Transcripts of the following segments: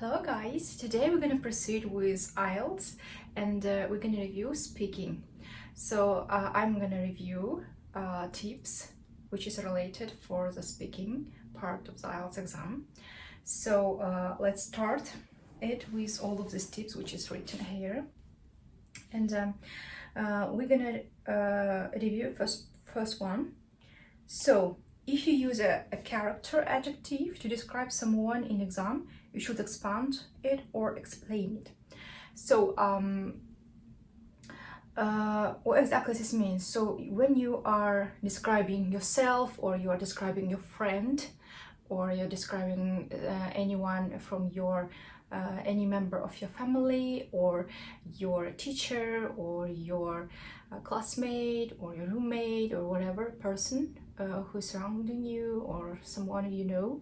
Hello guys, today we're going to proceed with IELTS and we're going to review speaking. So I'm going to review tips which is related for the speaking part of the IELTS exam. So let's start it with all of these tips which is written here. And we're going to review first one. So if you use a character adjective to describe someone in exam, you should expand it or explain it. So what exactly this means? So when you are describing yourself, or you are describing your friend, or you're describing anyone from your any member of your family, or your teacher, or your classmate, or your roommate, or whatever person who's surrounding you, or someone you know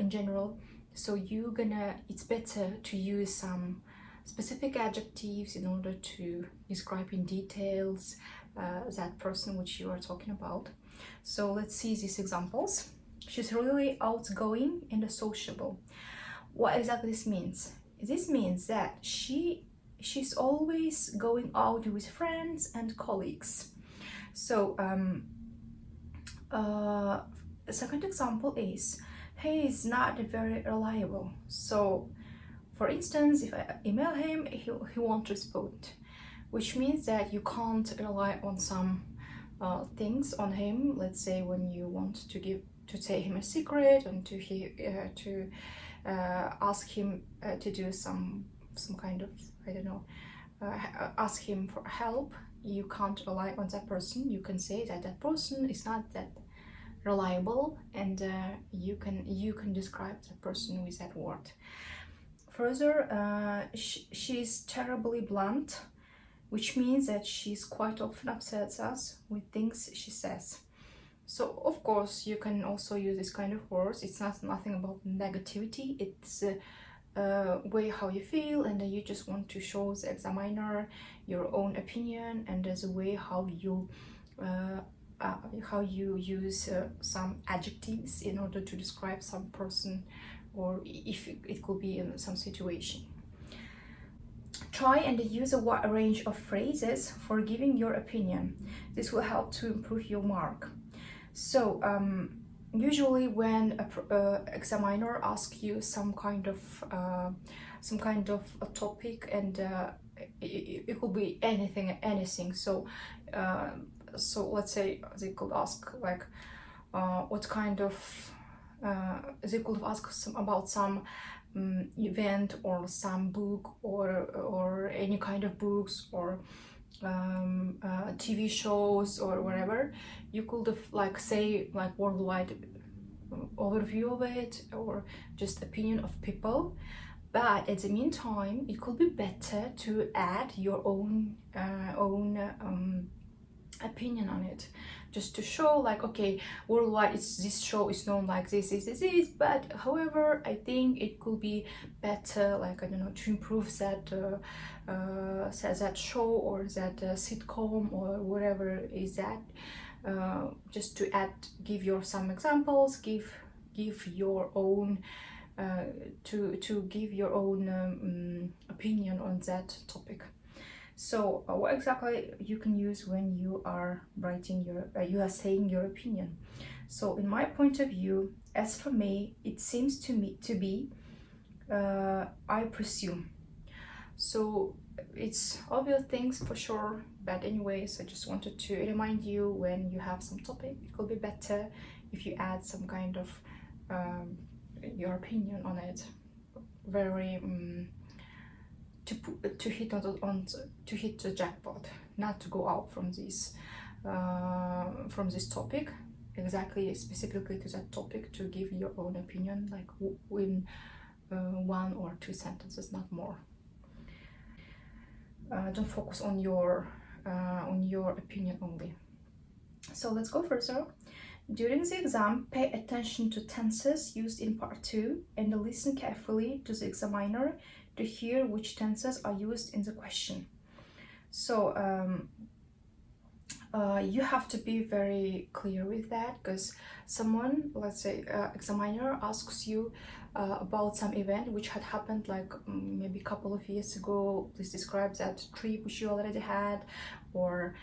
in general. So it's better to use some specific adjectives in order to describe in details that person which you are talking about. So let's see these examples. She's really outgoing and sociable. What exactly this means? This means that she's always going out with friends and colleagues. So the second example is, he is not very reliable. So for instance, if I email him, he won't respond, which means that you can't rely on some things on him. Let's say when you want to tell him a secret and to ask him to do some kind of, I don't know, ask him for help, you can't rely on that person. You can say that that person is not that reliable, and you can describe the person with that word. Further, she's terribly blunt, which means that she's quite often upsets us with things she says. So of course you can also use this kind of words. It's nothing about negativity. It's a way how you feel, and you just want to show the examiner your own opinion, and there's a way how you use some adjectives in order to describe some person, or if it could be in some situation. Try and use a wide range of phrases for giving your opinion. This will help to improve your mark. So usually when a examiner asks you some kind of a topic, and it could be anything. So let's say they could ask like what kind of they could ask about some event, or some book, or any kind of books, or TV shows, or whatever. You could have say worldwide overview of it, or just opinion of people. But at the meantime, it could be better to add your own opinion on it, just to show okay, worldwide this show is known like this, but however I think it could be better, I don't know, to improve that that show, or that sitcom, or whatever is that, just to give some examples, give your own to give your own opinion on that topic. So what exactly you can use when you are writing you are saying your opinion? So in my point of view, as for me, it seems to me to be I presume. So it's obvious things for sure, but anyways, I just wanted to remind you, when you have some topic, it could be better if you add some kind of your opinion on it, very to hit the jackpot, not to go out from this topic, specifically to that topic, to give your own opinion, in 1 or 2 sentences, not more. Don't focus on your opinion only. So let's go further. During the exam, pay attention to tenses used in part 2, and listen carefully to the examiner to hear which tenses are used in the question. So you have to be very clear with that, because someone, let's say examiner, asks you about some event which had happened like maybe a couple of years ago. Please describe that trip which you already had, or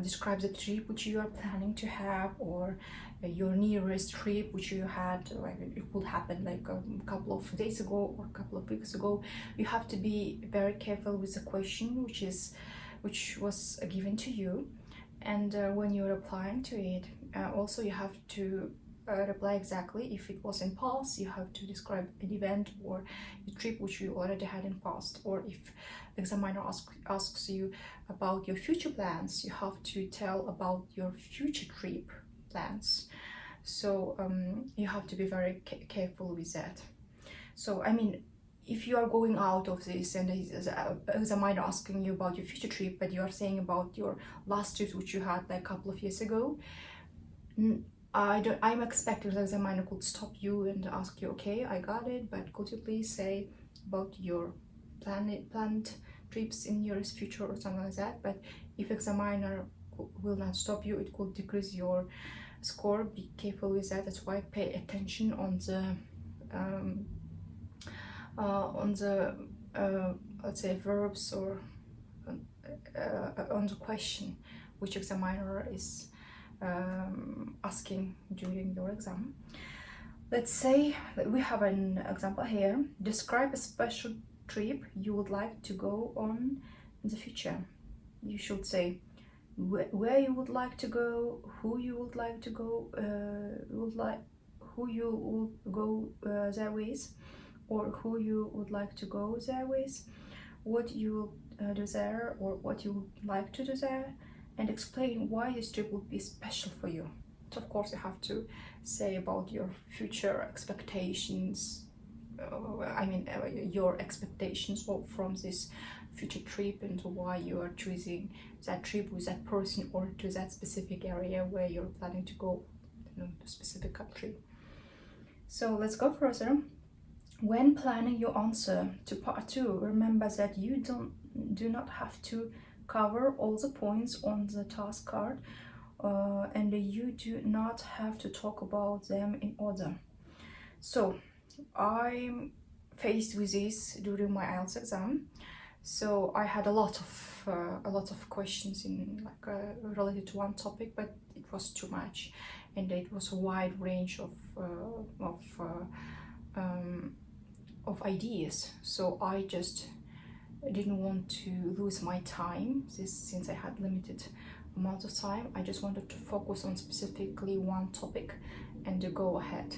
describe the trip which you are planning to have, or your nearest trip which you had, like it could happen like a couple of days ago or a couple of weeks ago. You have to be very careful with the question which was given to you, and when you're replying to it, also you have to reply exactly. If it was in past, you have to describe an event or a trip which you already had in past. Or if examiner asks you about your future plans, you have to tell about your future trip plans. So you have to be very careful with that. So I mean, if you are going out of this and the examiner asking you about your future trip, but you are saying about your last trip which you had like a couple of years ago, I'm expecting the examiner could stop you and ask you, okay, I got it, but could you please say about your planned trips in your future or something like that. But if examiner will not stop you, it could decrease your score. Be careful with that. That's why pay attention on the let's say verbs, or on the question which examiner is asking during your exam. Let's say that we have an example here. Describe a special trip you would like to go on in the future. You should say where you would like to go, who you would like to go, who you would go there with, or who you would like to go there with, what you will do there, or what you would like to do there, and explain why this trip would be special for you. So of course you have to say about your future expectations, your expectations from this future trip, and why you are choosing that trip with that person or to that specific area where you're planning to go, to a specific country. So let's go further. When planning your answer to part 2, remember that you do not have to cover all the points on the task card, and you do not have to talk about them in order. So I'm faced with this during my IELTS exam. So I had a lot of questions in related to one topic, but it was too much, and it was a wide range of ideas. So I just didn't want to lose my time, since I had limited amount of time. I just wanted to focus on specifically one topic and to go ahead.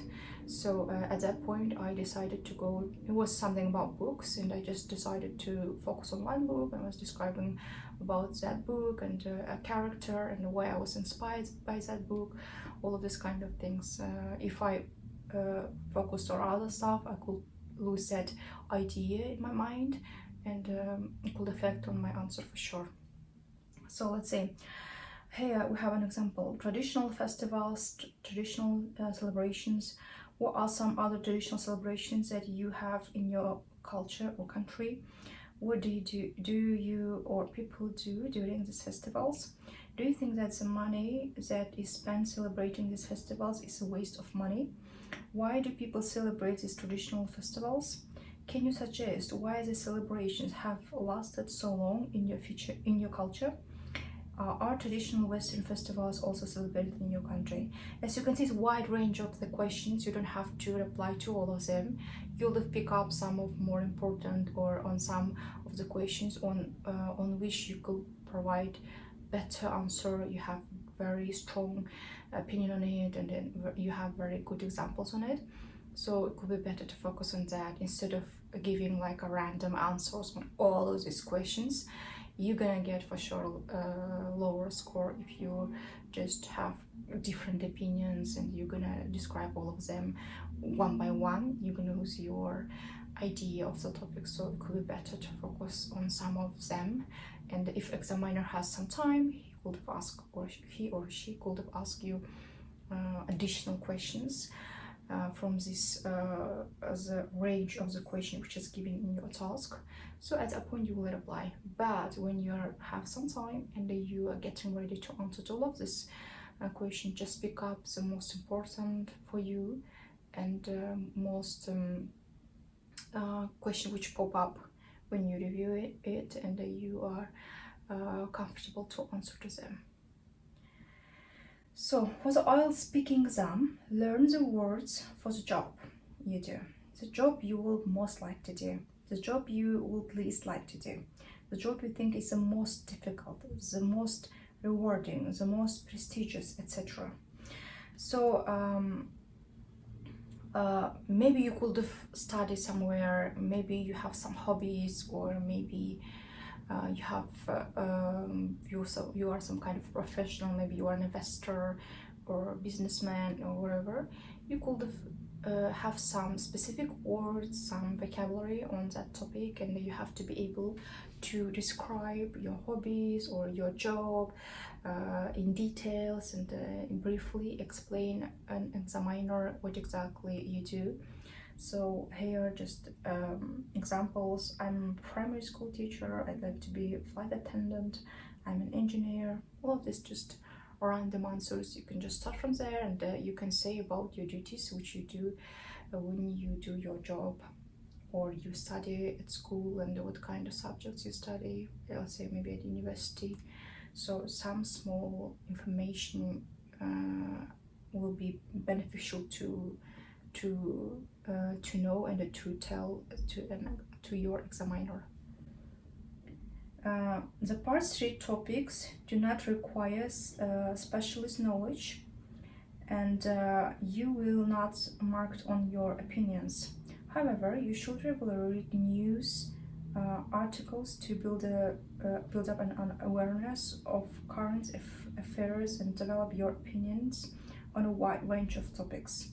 So at that point I decided to go, it was something about books, and I just decided to focus on one book, and was describing about that book and a character and the way I was inspired by that book, all of this kind of things. If I focused on other stuff, I could lose that idea in my mind, and it could affect on my answer for sure. So let's say here we have an example: traditional festivals, traditional celebrations. What are some other traditional celebrations that you have in your culture or country? What do you or people do during these festivals? Do you think that the money that is spent celebrating these festivals is a waste of money? Why do people celebrate these traditional festivals? Can you suggest why these celebrations have lasted so long in your culture? Are traditional Western festivals also celebrated in your country? As you can see, it's a wide range of the questions. You don't have to reply to all of them. You'll pick up some of more important, or on some of the questions on which you could provide better answer. You have very strong opinion on it, and then you have very good examples on it. So it could be better to focus on that instead of giving like a random answers on all of these questions. You're gonna get for sure a lower score if you just have different opinions and you're gonna describe all of them one by one. You're gonna lose your idea of the topic. So it could be better to focus on some of them, and if examiner has some time, he could have asked, or he or she could have asked you additional questions from this as a range of the question which is given in your task. So at that point you will reply. But when you have some time and you are getting ready to answer to all of this question, just pick up the most important for you and most questions which pop up when you review it, and you are comfortable to answer to them. So for the IELTS speaking exam, learn the words for the job you do, the job you will most like to do, the job you would least like to do, the job you think is the most difficult, the most rewarding, the most prestigious, etc. So maybe you could have studied somewhere, maybe you have some hobbies, or maybe you have you are some kind of professional, maybe you are an investor or a businessman or whatever. You could have some specific words, some vocabulary on that topic, and you have to be able to describe your hobbies or your job in details, and briefly explain an examiner what exactly you do. So here just examples. I'm a primary school teacher, I'd like to be a flight attendant, I'm an engineer. All of this just random answers. You can just start from there, and you can say about your duties which you do when you do your job or you study at school, and what kind of subjects you study, let's say maybe at university. So some small information will be beneficial to know and to tell to your examiner. The part 3 topics do not require specialist knowledge, and you will not marked on your opinions. However, you should regularly read news articles to build up an awareness of current affairs and develop your opinions on a wide range of topics.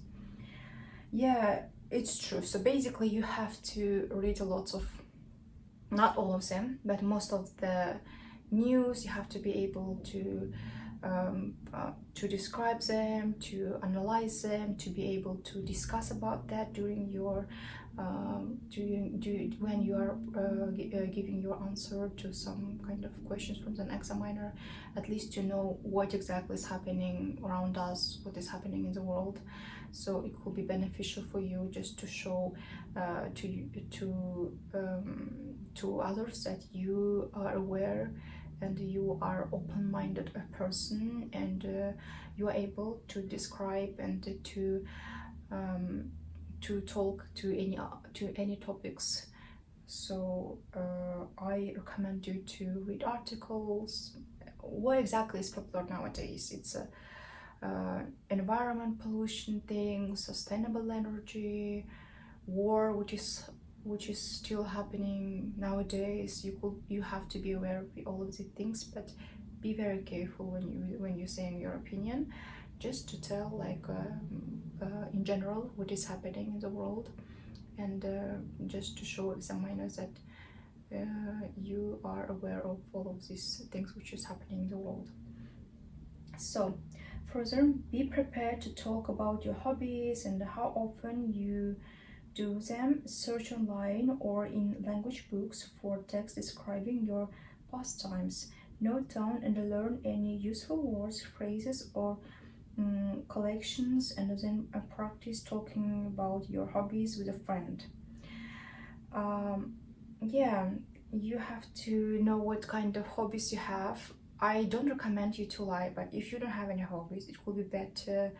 Yeah, it's true. So basically you have to read a lot of, not all of them, but most of the news. You have to be able to describe them, to analyze them, to be able to discuss about that during your when you are giving your answer to some kind of questions from an examiner, at least to know what exactly is happening around us, what is happening in the world. So it could be beneficial for you just to show to others that you are aware and you are open-minded a person, and you are able to describe and to talk to any topics. So I recommend you to read articles. What exactly is popular nowadays? It's environment pollution things, sustainable energy, war, which is still happening nowadays. You have to be aware of all of these things, but be very careful when you're saying your opinion, just to tell like in general what is happening in the world, and just to show examiners that you are aware of all of these things which is happening in the world. So further, be prepared to talk about your hobbies and how often you do them. Search online or in language books for text describing your pastimes. Note down and learn any useful words, phrases, or collections, and then practice talking about your hobbies with a friend. Yeah, you have to know what kind of hobbies you have. I don't recommend you to lie, but if you don't have any hobbies, it will be better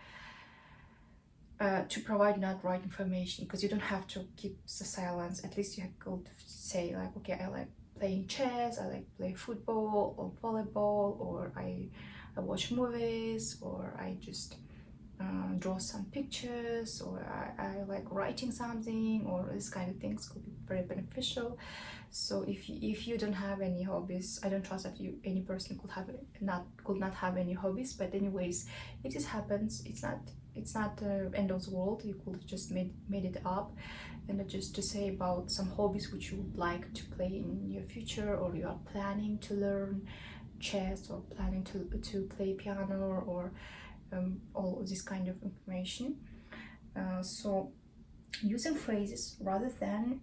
to provide not right information, because you don't have to keep the silence. At least you could say like, okay, I like playing chess, I like play football or volleyball, or I watch movies, or I just draw some pictures, or I like writing something, or this kind of things could be very beneficial. So if you don't have any hobbies, I don't trust that any person could not have any hobbies. But anyways, if this happens, it's not the end of the world. You could have just made it up, and just to say about some hobbies which you would like to play in your future, or you are planning to learn chess, or planning to play piano, or all of this kind of information. So using phrases rather than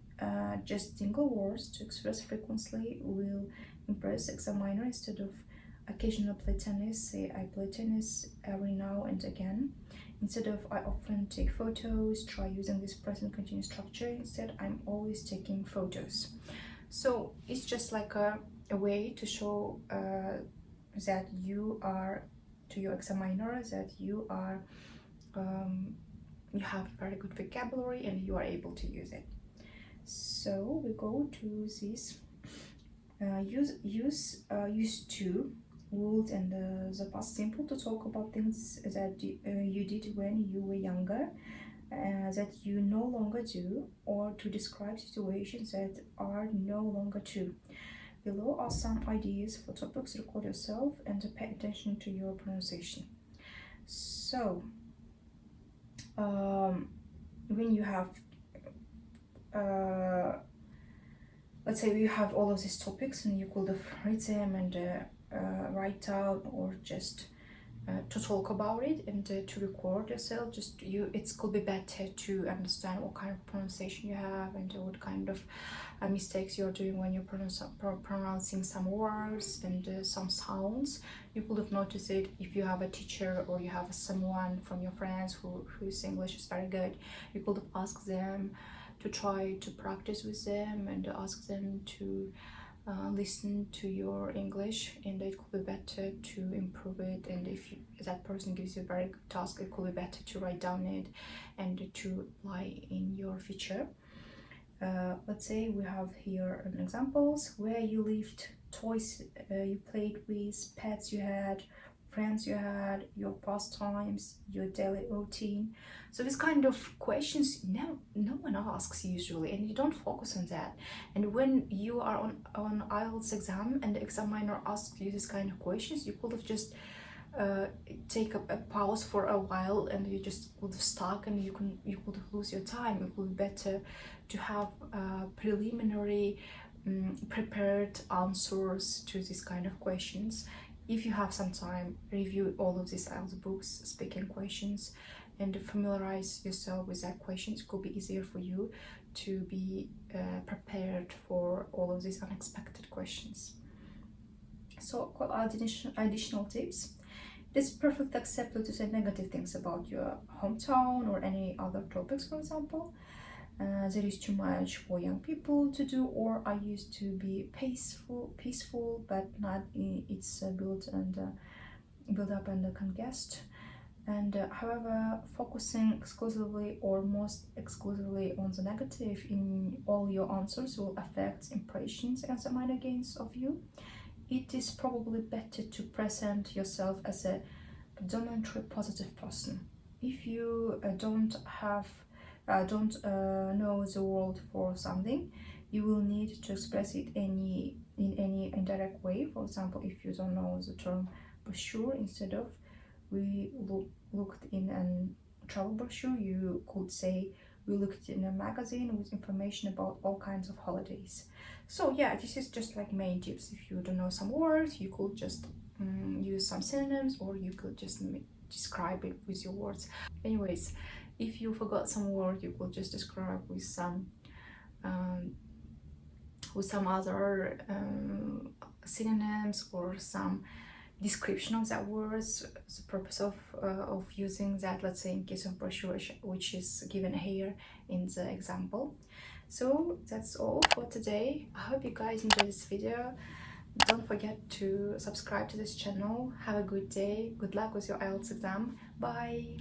just single words to express frequently will impress examiner, instead of occasionally play tennis. Say I play tennis every now and again. Instead of I often take photos, try using this present continuous structure. Instead, I'm always taking photos. So it's just like a way to show that you are, to your examiner, that you are you have very good vocabulary and you are able to use it. So we go to this use to would and the past simple to talk about things that you did when you were younger, that you no longer do, or to describe situations that are no longer true. Below are some ideas for topics. Record yourself and pay attention to your pronunciation. So when you have let's say you have all of these topics and you could read them and write out, or just to talk about it and to record yourself. Just it could be better to understand what kind of pronunciation you have and what kind of mistakes you're doing when you're pronouncing some words and some sounds. You could have noticed it if you have a teacher or you have someone from your friends whose English is very good. You could have asked them to try to practice with them and ask them to listen to your English, and it could be better to improve it. And if that person gives you a very good task, it could be better to write down it and to apply in your future. Let's say we have here an examples where you lived, toys you played with, pets you had, friends you had, your pastimes, your daily routine. So this kind of questions no one asks usually, and you don't focus on that. And when you are on IELTS exam and the examiner asks you this kind of questions, you could have just take a pause for a while, and you just would have stuck, and you could lose your time. It would be better to have preliminary prepared answers to these kind of questions. If you have some time, review all of these IELTS books, speaking questions, and familiarize yourself with that questions. It could be easier for you to be prepared for all of these unexpected questions. So, additional tips. It is perfectly acceptable to say negative things about your hometown or any other topics, for example. There is too much for young people to do, or I used to be peaceful, but not it's built up and congested. And however, focusing exclusively or most exclusively on the negative in all your answers will affect impressions examined against of you. It is probably better to present yourself as a predominantly positive person. If you don't know the word for something, you will need to express it in any indirect way. For example, if you don't know the term brochure, instead of we looked in a travel brochure, you could say we looked in a magazine with information about all kinds of holidays. So yeah, this is just like main tips. If you don't know some words, you could just use some synonyms, or you could just describe it with your words. Anyways, if you forgot some word, you could just describe with some other synonyms or some description of that words. The purpose of using that, let's say in case of brochure, which is given here in the example. So that's all for today. I hope you guys enjoyed this video. Don't forget to subscribe to this channel. Have a good day. Good luck with your IELTS exam. Bye.